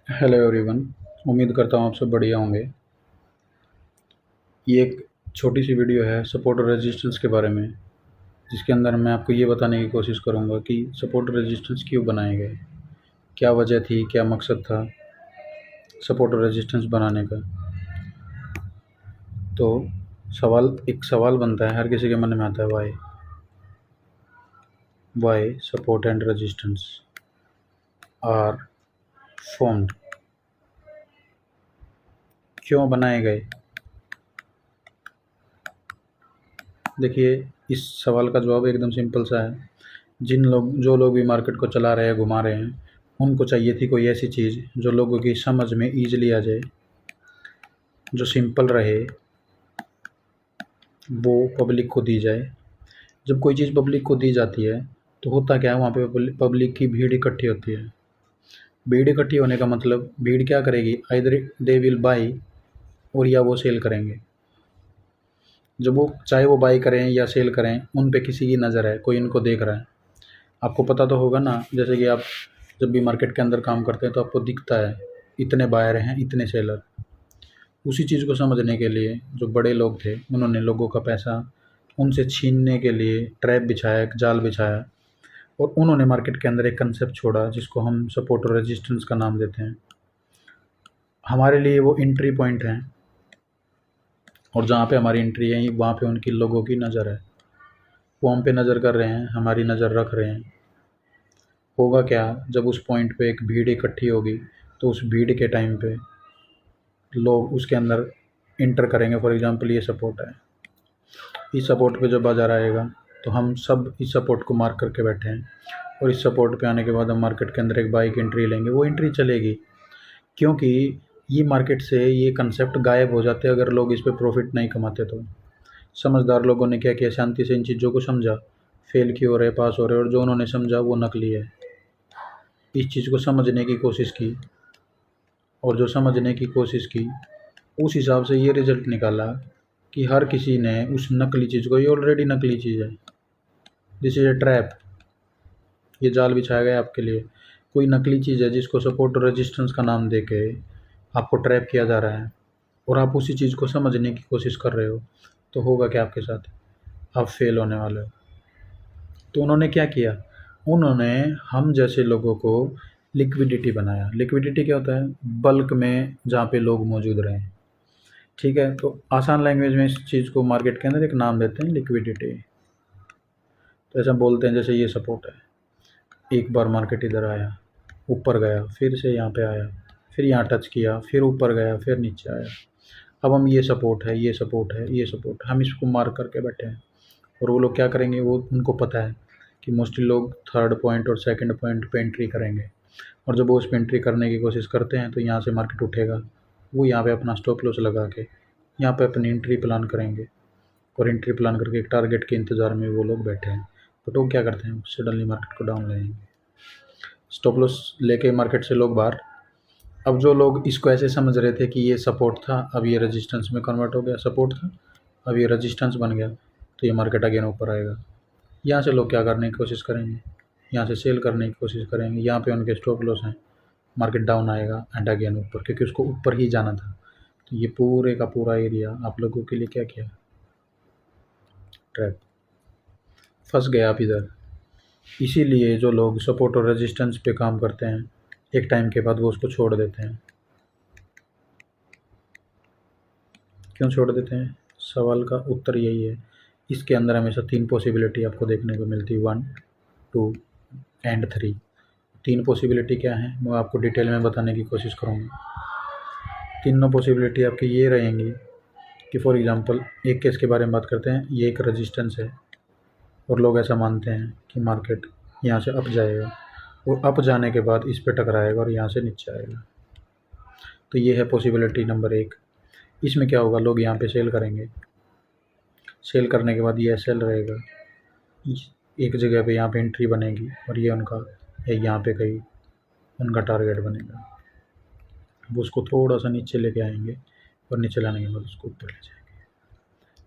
Hello everyone. उम्मीद करता हूँ आप सब बढ़िया होंगे। ये एक छोटी सी वीडियो है सपोर्ट और रेजिस्टेंस के बारे में, जिसके अंदर मैं आपको ये बताने की कोशिश करूँगा कि सपोर्ट और रेजिस्टेंस क्यों बनाए गए, क्या वजह थी, क्या मकसद था सपोर्ट और रेजिस्टेंस बनाने का। तो एक सवाल बनता है, हर किसी के मन में आता है, why support and resistance are formed, क्यों बनाए गए। देखिए, इस सवाल का जवाब एकदम सिंपल सा है। जो लोग भी मार्केट को चला रहे हैं, घुमा रहे हैं, उनको चाहिए थी कोई ऐसी चीज़ जो लोगों की समझ में ईज़िली आ जाए, जो सिंपल रहे, वो पब्लिक को दी जाए। जब कोई चीज़ पब्लिक को दी जाती है तो होता क्या है, वहाँ पे पब्लिक की भीड़ इकट्ठी होती है। भीड़ इकट्ठी होने का मतलब, भीड़ क्या करेगी, आइदर दे विल बाई, और या वो सेल करेंगे। जब वो चाहे वो बाई करें या सेल करें, उन पे किसी की नज़र है, कोई इनको देख रहा है। आपको पता तो होगा ना, जैसे कि आप जब भी मार्केट के अंदर काम करते हैं तो आपको दिखता है इतने बायर हैं, इतने सेलर। उसी चीज़ को समझने के लिए जो बड़े लोग थे, उन्होंने लोगों का पैसा उनसे छीनने के लिए ट्रैप बिछाया, एक जाल बिछाया, और उन्होंने मार्केट के अंदर एक कंसेप्ट छोड़ा जिसको हम सपोर्ट और रेजिस्टेंस का नाम देते हैं। हमारे लिए वो एंट्री पॉइंट है, और जहाँ पे हमारी एंट्री है वहाँ पे उनकी लोगों की नज़र है। वो हम पे नज़र कर रहे हैं, हमारी नज़र रख रहे हैं। होगा क्या, जब उस पॉइंट पे एक भीड़ इकट्ठी होगी तो उस भीड़ के टाइम पे लोग उसके अंदर इंटर करेंगे। फॉर एग्जांपल ये सपोर्ट है, इस सपोर्ट पे जब बाज़ार आएगा तो हम सब इस सपोर्ट को मार्क करके बैठे हैं, और इस सपोर्ट पे आने के बाद हम मार्केट के अंदर एक बाइक एंट्री लेंगे। वो एंट्री चलेगी क्योंकि ये मार्केट से ये कंसेप्ट गायब हो जाते अगर लोग इस पे प्रॉफिट नहीं कमाते। तो समझदार लोगों ने क्या किया, शांति से इन चीज़ों को समझा, फेल क्यों हो रहे, पास हो रहे, और जो उन्होंने समझा वो नकली है। इस चीज़ को समझने की कोशिश की, और जो समझने की कोशिश की उस हिसाब से ये रिज़ल्ट निकाला कि हर किसी ने उस नकली चीज़ को, ये ऑलरेडी नकली चीज़ है, दिस इज़ ए ट्रैप, ये जाल बिछाया गया आपके लिए। कोई नकली चीज़ है जिसको सपोर्ट और रेजिस्टेंस का नाम दे के आपको ट्रैप किया जा रहा है, और आप उसी चीज़ को समझने की कोशिश कर रहे हो, तो होगा क्या आपके साथ, आप फेल होने वाले हो। तो उन्होंने क्या किया, उन्होंने हम जैसे लोगों को लिक्विडिटी बनाया। लिक्विडिटी क्या होता है, बल्क में जहाँ पे लोग मौजूद रहें। ठीक है, तो आसान लैंग्वेज में इस चीज़ को मार्केट के अंदर एक नाम देते हैं, लिक्विडिटी। तो ऐसा बोलते हैं जैसे ये सपोर्ट है, एक बार मार्केट इधर आया, ऊपर गया, फिर से यहाँ पे आया, फिर यहाँ टच किया, फिर ऊपर गया, फिर नीचे आया। अब हम ये सपोर्ट है, ये सपोर्ट है, ये सपोर्ट, हम इसको मार्क करके बैठे हैं। और वो लोग क्या करेंगे, वो उनको पता है कि मोस्टली लोग थर्ड पॉइंट और सेकंड पॉइंट पे एंट्री करेंगे, और जब वो उस पर एंट्री करने की कोशिश करते हैं तो यहाँ से मार्केट उठेगा। वो यहाँ पे अपना स्टॉप लॉस लगा के यहाँ पे अपनी एंट्री प्लान करेंगे, और एंट्री प्लान करके एक टारगेट के इंतज़ार में वो लोग बैठे हैं। बट वो क्या करते हैं, सडनली मार्केट को डाउन लाएंगे, स्टॉप लॉस लेके मार्केट से लोग बाहर। अब जो लोग इसको ऐसे समझ रहे थे कि ये सपोर्ट था, अब ये रेजिस्टेंस में कन्वर्ट हो गया, सपोर्ट था अब ये रेजिस्टेंस बन गया, तो ये मार्केट अगेन ऊपर आएगा। यहाँ से लोग क्या करने की कोशिश करेंगे, यहाँ से सेल करने की कोशिश करेंगे, यहाँ पे उनके स्टॉप लॉस हैं, मार्केट डाउन आएगा एंड अगेन ऊपर, क्योंकि उसको ऊपर ही जाना था। तो ये पूरे का पूरा एरिया आप लोगों के लिए क्या किया, ट्रैप, फंस गया आप इधर। इसीलिए जो लोग सपोर्ट और रेजिस्टेंस पे काम करते हैं, एक टाइम के बाद वो उसको छोड़ देते हैं। क्यों छोड़ देते हैं, सवाल का उत्तर यही है। इसके अंदर हमेशा 3 पॉसिबिलिटी आपको देखने को मिलती है, 1, 2 एंड 3। 3 पॉसिबिलिटी क्या है, मैं आपको डिटेल में बताने की कोशिश करूँगा। तीनों पॉसिबिलिटी आपकी ये रहेंगी कि फॉर एग्ज़ाम्पल एक केस के बारे में बात करते हैं, ये एक रेजिस्टेंस है, और लोग ऐसा मानते हैं कि मार्केट यहाँ से अप जाएगा, और अप जाने के बाद इस पे टकराएगा और यहाँ से नीचे आएगा। तो ये है पॉसिबिलिटी नंबर 1। इसमें क्या होगा, लोग यहाँ पे सेल करेंगे, सेल करने के बाद ये सेल रहेगा, एक जगह पे यहाँ पे एंट्री बनेगी, और ये उनका यहाँ पे कहीं उनका टारगेट बनेगा। वो उसको थोड़ा सा नीचे लेके आएंगे, और नीचे लाने के बाद उसको ऊपर ले जाएंगे।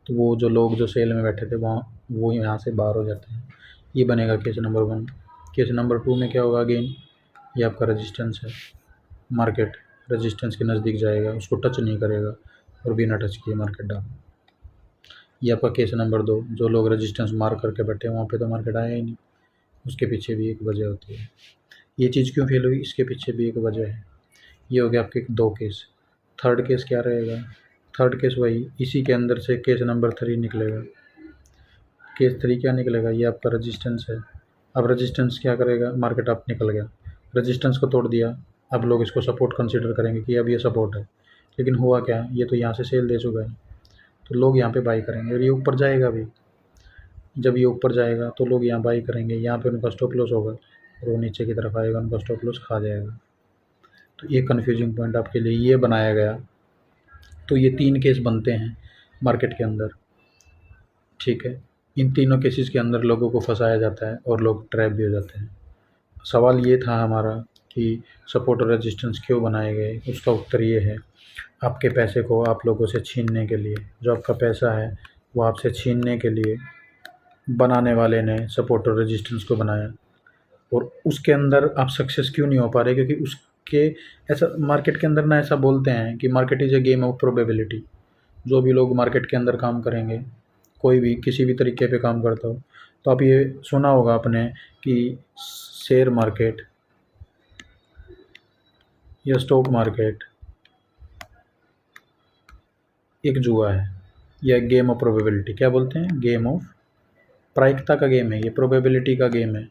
तो वो जो लोग जो सेल में बैठे थे वहाँ, वो यहाँ से बाहर हो जाते हैं। ये बनेगा केस नंबर 1। केस नंबर 2 में क्या होगा, अगेन ये आपका रेजिस्टेंस है, मार्केट रेजिस्टेंस के नज़दीक जाएगा, उसको टच नहीं करेगा और बिना टच किए मार्केट डाउन। ये आपका केस नंबर 2। जो लोग रेजिस्टेंस मार करके बैठे हैं वहाँ पे तो मार्केट आया ही नहीं, उसके पीछे भी एक वजह होती है। ये चीज़ क्यों फेल हुई, इसके पीछे भी एक वजह है। ये हो गया आपके 2 केस। थर्ड केस क्या रहेगा? थर्ड केस वही, इसी के अंदर से केस नंबर 3 निकलेगा। केस 3 क्या निकलेगा? ये आपका रेजिस्टेंस है। अब रेजिस्टेंस क्या करेगा? मार्केट अप निकल गया, रेजिस्टेंस को तोड़ दिया। अब लोग इसको सपोर्ट कंसीडर करेंगे कि अब ये सपोर्ट है, लेकिन हुआ क्या? ये तो यहाँ से सेल दे चुका है, तो लोग यहाँ पे बाई करेंगे और ये ऊपर जाएगा भी। जब ये ऊपर जाएगा तो लोग यहाँ बाई करेंगे, यहाँ पे उनका स्टॉप लॉस होगा और वो नीचे की तरफ आएगा, उनका स्टॉप लॉस खा जाएगा। तो ये कन्फ्यूजिंग पॉइंट आपके लिए ये बनाया गया। तो ये 3 केस बनते हैं मार्केट के अंदर, ठीक है। इन तीनों केसेस के अंदर लोगों को फंसाया जाता है और लोग ट्रैप भी हो जाते हैं। सवाल ये था हमारा कि सपोर्ट और रेजिस्टेंस क्यों बनाए गए। उसका उत्तर ये है, आपके पैसे को आप लोगों से छीनने के लिए। जो आपका पैसा है वो आपसे छीनने के लिए बनाने वाले ने सपोर्ट और रेजिस्टेंस को बनाया। और उसके अंदर आप सक्सेस क्यों नहीं हो पा रहे? क्योंकि उसके ऐसा मार्केट के अंदर ना ऐसा बोलते हैं कि market is a game of probability. जो भी लोग मार्केट के अंदर काम करेंगे, कोई भी किसी भी तरीके पे काम करता हो, तो आप ये सुना होगा आपने कि शेयर मार्केट या स्टॉक मार्केट एक जुआ है या गेम ऑफ प्रोबेबिलिटी। क्या बोलते हैं? गेम ऑफ प्रायिकता का गेम है, ये प्रोबेबिलिटी का गेम है।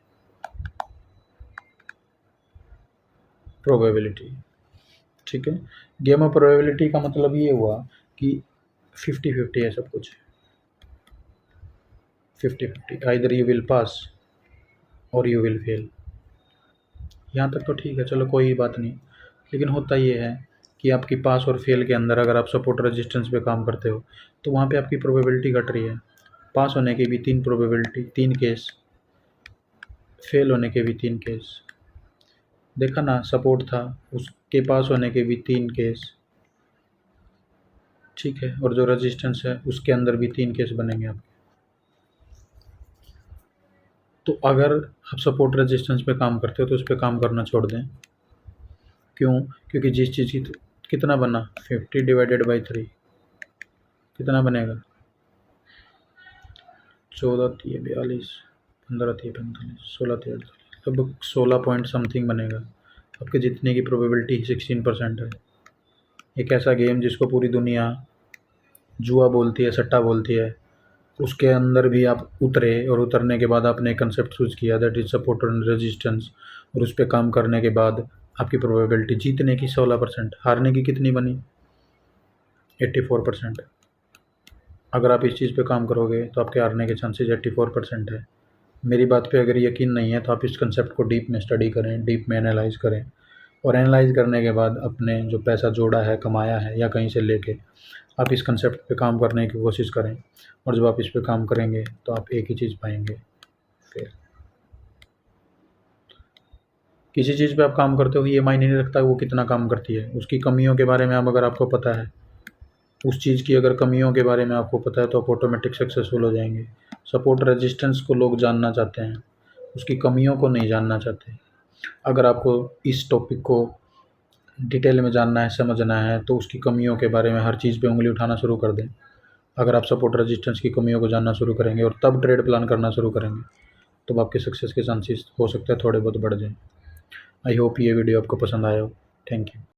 प्रोबेबिलिटी, ठीक है। गेम ऑफ प्रोबेबिलिटी का मतलब ये हुआ कि 50-50 है सब कुछ। 50-50, आइदर यू विल पास और यू विल फेल। यहाँ तक तो ठीक है, चलो कोई बात नहीं। लेकिन होता ये है कि आपकी पास और फेल के अंदर अगर आप सपोर्ट रेजिस्टेंस पे काम करते हो तो वहाँ पे आपकी प्रोबेबिलिटी घट रही है। पास होने की भी 3 प्रोबेबिलिटी, 3 केस, फेल होने के भी 3 केस। देखा ना, सपोर्ट था, उसके पास होने के भी 3 केस, ठीक है। और जो रेजिस्टेंस है उसके अंदर भी 3 केस बनेंगे आपके। तो अगर आप सपोर्ट रेजिस्टेंस पे काम करते हो तो उस पर काम करना छोड़ दें। क्यों? क्योंकि जिस चीज़ की कितना बना 50 डिवाइडेड बाई 3 कितना बनेगा? 14 थी 42, 15 थी 45, 16 थी 48, लगभग 16 पॉइंट समथिंग बनेगा। आपके जीतने की प्रोबेबिलिटी 16% है। एक ऐसा गेम जिसको पूरी दुनिया जुआ बोलती है, सट्टा बोलती है, उसके अंदर भी आप उतरे और उतरने के बाद आपने कंसेप्ट चूज किया, that is support and resistance, और उस पर काम करने के बाद आपकी प्रोबेबिलिटी जीतने की 16%, हारने की कितनी बनी? 84%। अगर आप इस चीज़ पे काम करोगे तो आपके हारने के चांसेस 84% है। मेरी बात पे अगर यकीन नहीं है तो आप इस कंसेप्ट को डीप में स्टडी करें, डीप में एनालाइज करें, और एनालाइज करने के बाद अपने जो पैसा जोड़ा है, कमाया है या कहीं से लेके, आप इस कंसेप्ट पे काम करने की कोशिश करें। और जब आप इस पे काम करेंगे तो आप एक ही चीज़ पाएंगे, फेल। किसी चीज़ पे आप काम करते हो, ये मायने नहीं रखता वो कितना काम करती है, उसकी कमियों के बारे में अब अगर आपको पता है, उस चीज़ की अगर कमियों के बारे में आपको पता है तो आप ऑटोमेटिक सक्सेसफुल हो जाएंगे। सपोर्ट रेजिस्टेंस को लोग जानना चाहते हैं, उसकी कमियों को नहीं जानना चाहते। अगर आपको इस टॉपिक को डिटेल में जानना है, समझना है, तो उसकी कमियों के बारे में हर चीज़ पे उंगली उठाना शुरू कर दें। अगर आप सपोर्ट रेजिस्टेंस की कमियों को जानना शुरू करेंगे और तब ट्रेड प्लान करना शुरू करेंगे तो आपके सक्सेस के चांसेस हो सकता है थोड़े बहुत बढ़ जाएं। आई होप ये वीडियो आपको पसंद आया हो। Thank you.